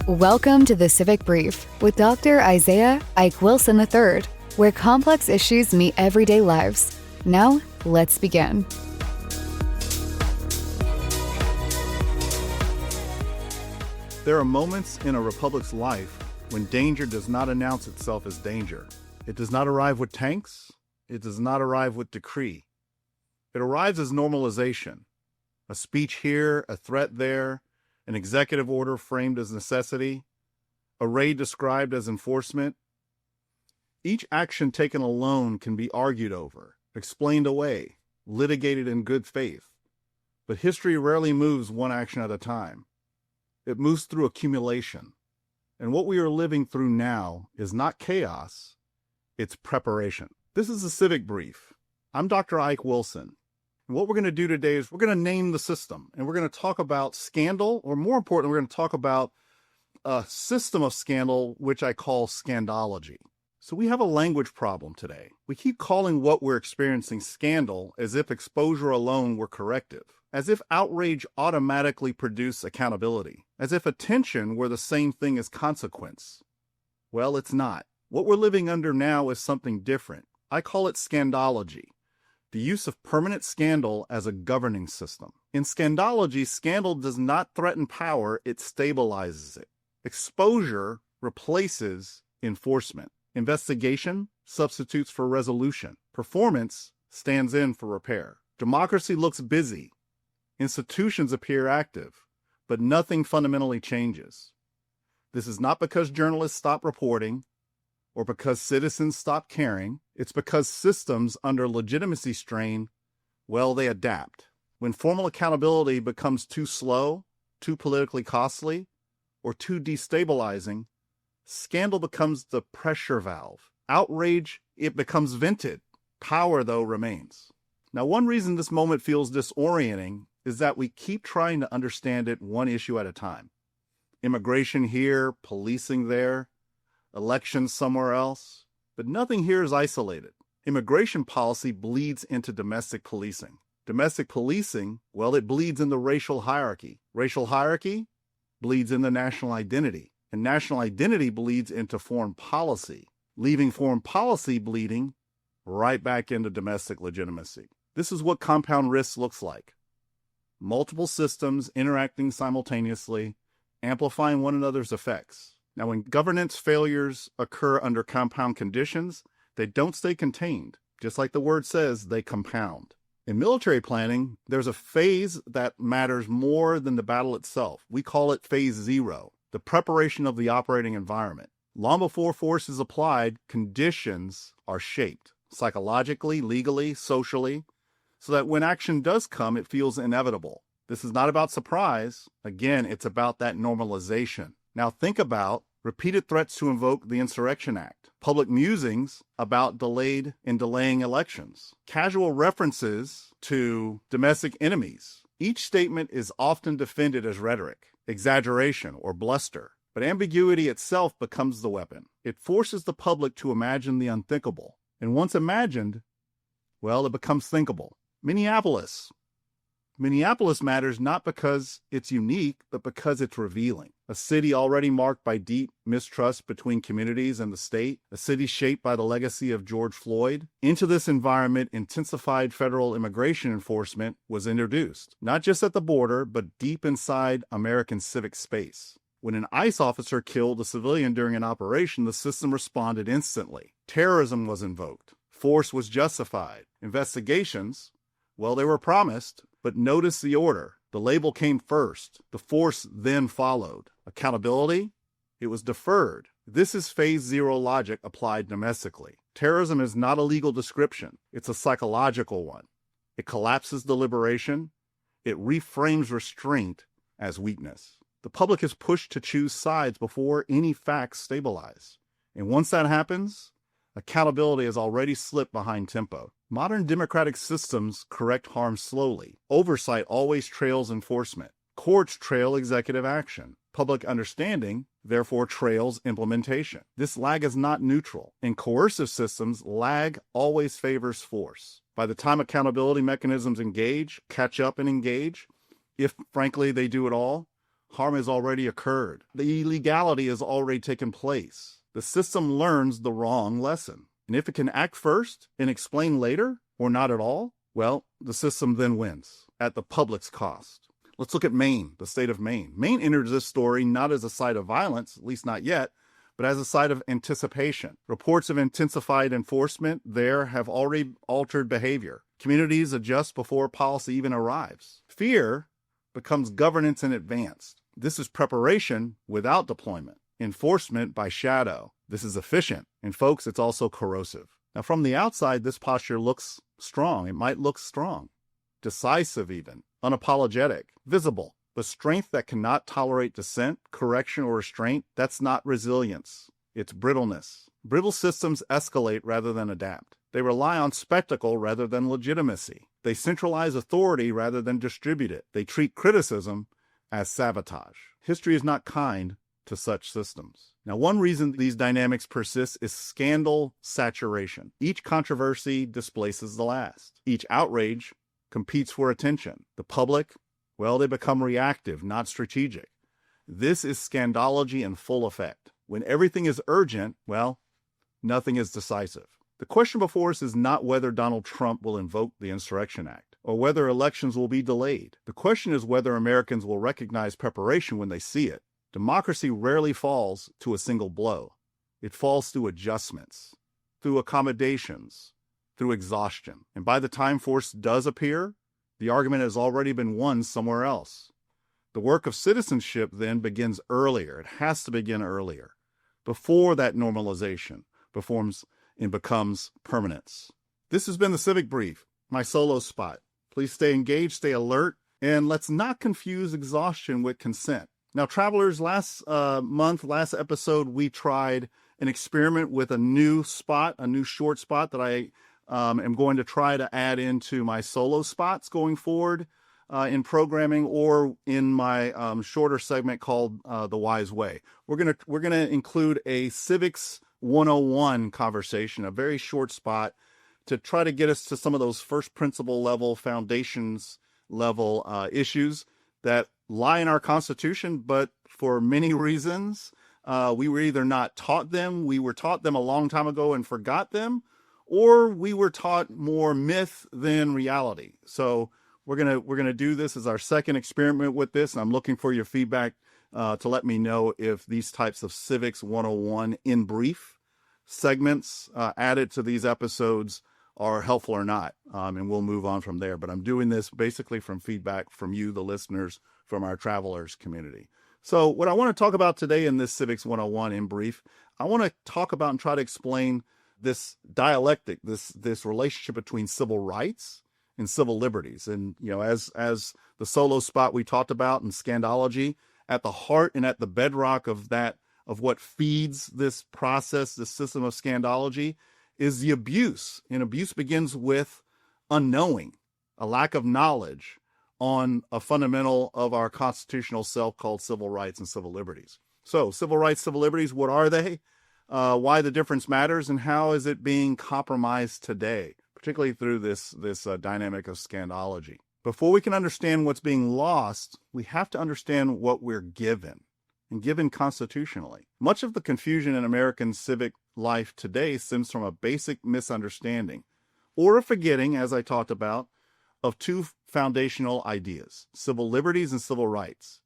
Welcome to the Civic Brief with Dr. Isaiah Ike Wilson III, where complex issues meet everyday lives. Now, let's begin. There are moments in a republic's life when danger does not announce itself as danger. It does not arrive with tanks. It does not arrive with decree. It arrives as normalization. A speech here, a threat there, an executive order framed as necessity, a raid described as enforcement. Each action taken alone can be argued over, explained away, litigated in good faith. But history rarely moves one action at a time. It moves through accumulation. And what we are living through now is not chaos, it's preparation. This is the Civic Brief. I'm Dr. Ike Wilson. And what we're going to do today is we're going to name the system, and we're going to talk about scandal, or more importantly, we're going to talk about a system of scandal, which I call Scandology. So we have a language problem today. We keep calling what we're experiencing scandal as if exposure alone were corrective, as if outrage automatically produced accountability, as if attention were the same thing as consequence. Well, it's not. What we're living under now is something different. I call it Scandology. The use of permanent scandal as a governing system. In Scandology, scandal does not threaten power, it stabilizes it. Exposure replaces enforcement. Investigation substitutes for resolution. Performance stands in for repair. Democracy looks busy. Institutions appear active, but nothing fundamentally changes. This is not because journalists stop reporting, or because citizens stop caring. It's because systems under legitimacy strain, well, they adapt. When formal accountability becomes too slow, too politically costly, or too destabilizing, scandal becomes the pressure valve. Outrage, it becomes vented. Power, though, remains. Now, one reason this moment feels disorienting is that we keep trying to understand it one issue at a time. Immigration here, policing there, elections somewhere else, but nothing here is isolated. Immigration policy bleeds into domestic policing. Domestic policing, well, it bleeds in the racial hierarchy. Racial hierarchy bleeds into national identity, and national identity bleeds into foreign policy, leaving foreign policy bleeding right back into domestic legitimacy. This is what compound risk looks like. Multiple systems interacting simultaneously, amplifying one another's effects. Now, when governance failures occur under compound conditions, they don't stay contained. Just like the word says, they compound. In military planning, there's a phase that matters more than the battle itself. We call it phase 0, the preparation of the operating environment. Long before force is applied, conditions are shaped, psychologically, legally, socially, so that when action does come, it feels inevitable. This is not about surprise. Again, it's about that normalization. Now think about repeated threats to invoke the Insurrection Act, public musings about delaying elections, casual references to domestic enemies. Each statement is often defended as rhetoric, exaggeration, or bluster, but ambiguity itself becomes the weapon. It forces the public to imagine the unthinkable, and once imagined, well, it becomes thinkable. Minneapolis matters not because it's unique, but because it's revealing. A city already marked by deep mistrust between communities and the state, a city shaped by the legacy of George Floyd. Into this environment, intensified federal immigration enforcement was introduced, not just at the border, but deep inside American civic space. When an ICE officer killed a civilian during an operation, the system responded instantly. Terrorism was invoked. Force was justified. Investigations, well, they were promised, but notice the order. The label came first. The force then followed. Accountability? It was deferred. This is phase 0 logic applied domestically. Terrorism is not a legal description. It's a psychological one. It collapses deliberation. It reframes restraint as weakness. The public is pushed to choose sides before any facts stabilize. And once that happens, accountability has already slipped behind tempo. Modern democratic systems correct harm slowly. Oversight always trails enforcement. Courts trail executive action. Public understanding, therefore, trails implementation. This lag is not neutral. In coercive systems, lag always favors force. By the time accountability mechanisms catch up and engage, if frankly they do it all, Harm has already occurred. The illegality has already taken place. The system learns the wrong lesson. And if it can act first and explain later, or not at all, well, the system then wins at the public's cost. Let's look at Maine, the state of Maine. Maine enters this story not as a site of violence, at least not yet, but as a site of anticipation. Reports of intensified enforcement there have already altered behavior. Communities adjust before policy even arrives. Fear becomes governance in advance. This is preparation without deployment. Enforcement by shadow. This is efficient. And folks, it's also coercive. Now, from the outside, this posture looks strong. It might look strong, decisive even, unapologetic, visible. But strength that cannot tolerate dissent, correction, or restraint, that's not resilience. It's brittleness. Brittle systems escalate rather than adapt. They rely on spectacle rather than legitimacy. They centralize authority rather than distribute it. They treat criticism as sabotage. History is not kind to such systems. Now, one reason these dynamics persist is scandal saturation. Each controversy displaces the last. Each outrage competes for attention. The public, well, they become reactive, not strategic. This is Scandology in full effect. When everything is urgent, well, nothing is decisive. The question before us is not whether Donald Trump will invoke the Insurrection Act or whether elections will be delayed. The question is whether Americans will recognize preparation when they see it. Democracy rarely falls to a single blow. It falls through adjustments, through accommodations, through exhaustion. And by the time force does appear, the argument has already been won somewhere else. The work of citizenship then begins earlier. It has to begin earlier, before that normalization becomes permanence. This has been the Civic Brief, my solo spot. Please stay engaged, stay alert, and let's not confuse exhaustion with consent. Now, travelers, last episode, we tried an experiment with a new short spot that I am going to try to add into my solo spots going forward in programming or in my shorter segment called The Wise Way. We're gonna include a Civics 101 conversation, a very short spot to try to get us to some of those first principle level, foundations level issues that lie in our Constitution, but for many reasons, we were either not taught them, we were taught them a long time ago and forgot them, or we were taught more myth than reality. So we're gonna do this as our second experiment with this, and I'm looking for your feedback to let me know if these types of Civics 101 in brief segments added to these episodes are helpful or not, and we'll move on from there. But I'm doing this basically from feedback from you, the listeners, from our travelers community. So what I want to talk about today in this Civics 101 in brief, I want to talk about and try to explain this dialectic, this relationship between civil rights and civil liberties. And, you know, as the solo spot we talked about in Scandology, at the heart and at the bedrock of what feeds this process, this system of Scandology, is the abuse. And abuse begins with unknowing, a lack of knowledge on a fundamental of our constitutional self called civil rights and civil liberties. So civil rights, civil liberties, what are they? Why the difference matters, and how is it being compromised today, particularly through this dynamic of Scandology. Before we can understand what's being lost, we have to understand what we're given, and given constitutionally. Much of the confusion in American civic life today stems from a basic misunderstanding, or a forgetting, as I talked about, of two foundational ideas, civil liberties and civil rights.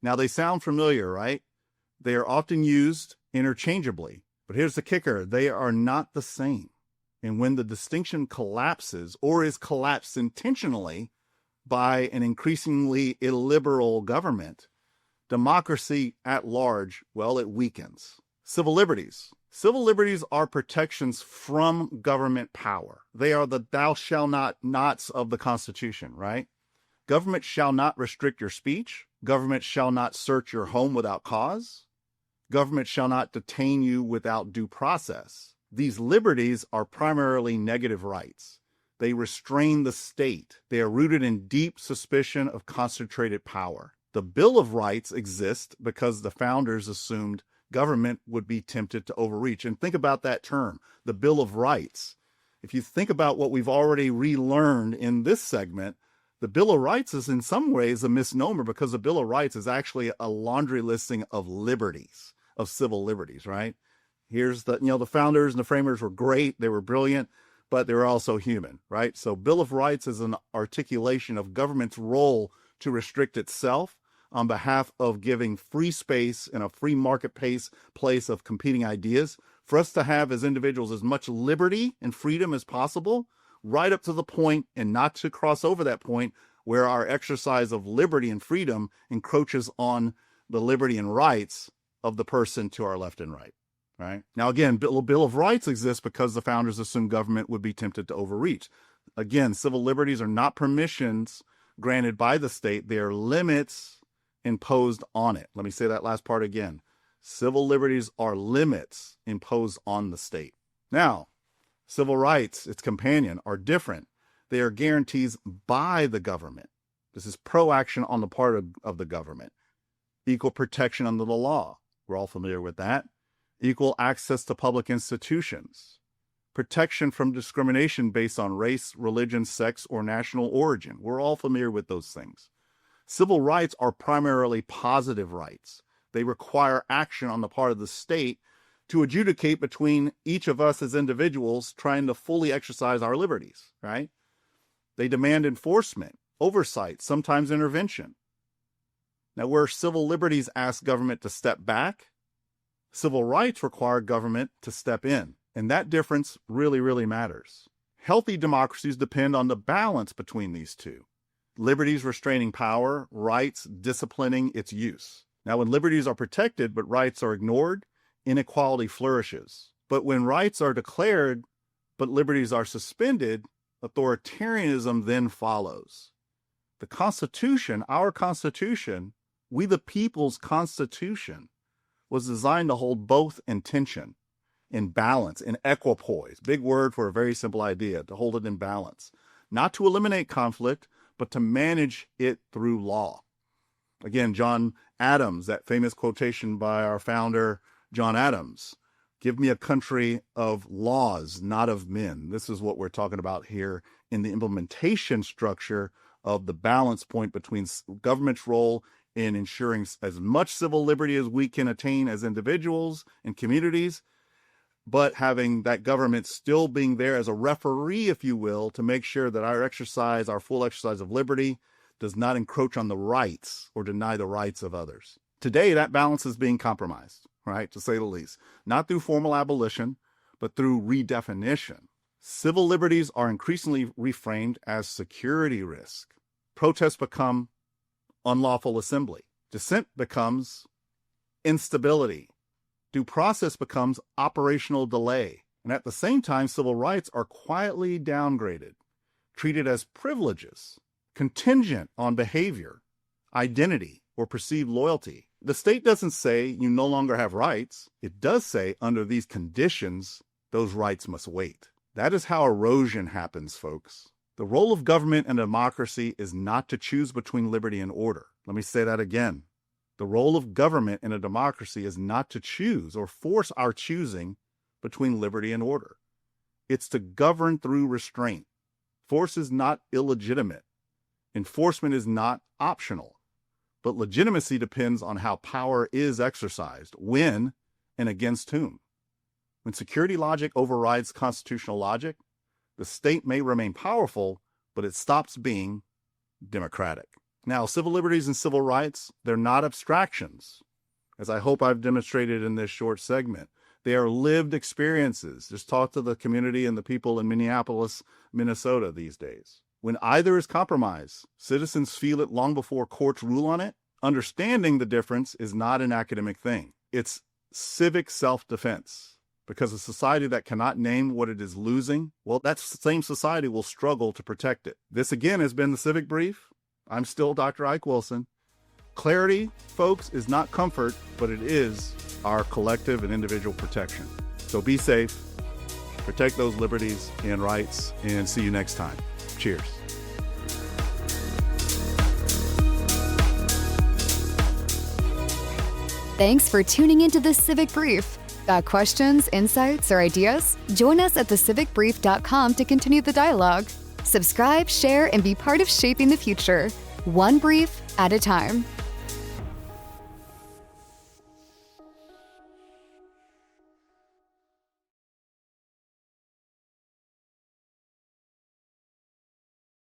Now, they sound familiar, right? They are often used interchangeably, but here's the kicker: they are not the same. And when the distinction collapses, or is collapsed intentionally by an increasingly illiberal government, democracy at large, well, it weakens. Civil liberties. Civil liberties are protections from government power. They are the thou shall not nots of the Constitution, right? Government shall not restrict your speech. Government shall not search your home without cause. Government shall not detain you without due process. These liberties are primarily negative rights. They restrain the state. They are rooted in deep suspicion of concentrated power. The Bill of Rights exists because the founders assumed government would be tempted to overreach. And think about that term, the Bill of Rights. If you think about what we've already relearned in this segment, The Bill of Rights is in some ways a misnomer because the Bill of Rights is actually a laundry listing of liberties, of civil liberties, right? Here's the founders and the framers were great. They were brilliant, but they were also human, right? So Bill of Rights is an articulation of government's role to restrict itself on behalf of giving free space in a free market place of competing ideas for us to have as individuals as much liberty and freedom as possible, right up to the point, and not to cross over that point where our exercise of liberty and freedom encroaches on the liberty and rights of the person to our left and right. Right? Now, again, Bill of Rights exists because the founders assumed government would be tempted to overreach. Again, civil liberties are not permissions granted by the state. They are limits imposed on it. Let me say that last part again. Civil liberties are limits imposed on the state. Now, civil rights, its companion, are different. They are guarantees by the government. This is pro-action on the part of the government. Equal protection under the law. We're all familiar with that. Equal access to public institutions, protection from discrimination based on race, religion, sex, or national origin. We're all familiar with those things. Civil rights are primarily positive rights. They require action on the part of the state to adjudicate between each of us as individuals trying to fully exercise our liberties, right? They demand enforcement, oversight, sometimes intervention. Now, where civil liberties ask government to step back, civil rights require government to step in, and that difference really, really matters. Healthy democracies depend on the balance between these two. Liberties restraining power, rights disciplining its use. Now, when liberties are protected but rights are ignored, inequality flourishes. But when rights are declared but liberties are suspended, authoritarianism then follows. The Constitution, our Constitution, we the people's Constitution, was designed to hold both in tension, in balance, in equipoise. Big word for a very simple idea, to hold it in balance. Not to eliminate conflict, but to manage it through law. Again, John Adams, that famous quotation by our founder, John Adams, "Give me a country of laws, not of men." This is what we're talking about here in the implementation structure of the balance point between government's role in ensuring as much civil liberty as we can attain as individuals and communities, but having that government still being there as a referee, if you will, to make sure that our full exercise of liberty does not encroach on the rights or deny the rights of others. Today, that balance is being compromised, right, to say the least. Not through formal abolition, but through redefinition. Civil liberties are increasingly reframed as security risk. Protests become unlawful assembly. Dissent becomes instability. Due process becomes operational delay. And at the same time, civil rights are quietly downgraded, treated as privileges, contingent on behavior, identity, or perceived loyalty. The state doesn't say you no longer have rights. It does say under these conditions, those rights must wait. That is how erosion happens, folks. The role of government and democracy is not to choose between liberty and order. Let me say that again. The role of government in a democracy is not to choose or force our choosing between liberty and order. It's to govern through restraint. Force is not illegitimate. Enforcement is not optional. But legitimacy depends on how power is exercised, when and against whom. When security logic overrides constitutional logic, the state may remain powerful, but it stops being democratic. Now, civil liberties and civil rights, they're not abstractions, as I hope I've demonstrated in this short segment. They are lived experiences. Just talk to the community and the people in Minneapolis, Minnesota these days. When either is compromised, citizens feel it long before courts rule on it. Understanding the difference is not an academic thing. It's civic self-defense. Because a society that cannot name what it is losing, well, that same society will struggle to protect it. This again has been the Civic Brief. I'm still Dr. Ike Wilson. Clarity, folks, is not comfort, but it is our collective and individual protection. So be safe, protect those liberties and rights, and see you next time. Cheers. Thanks for tuning into the Civic Brief. Got questions, insights, or ideas? Join us at thecivicbrief.com to continue the dialogue. Subscribe, share, and be part of shaping the future, one brief at a time.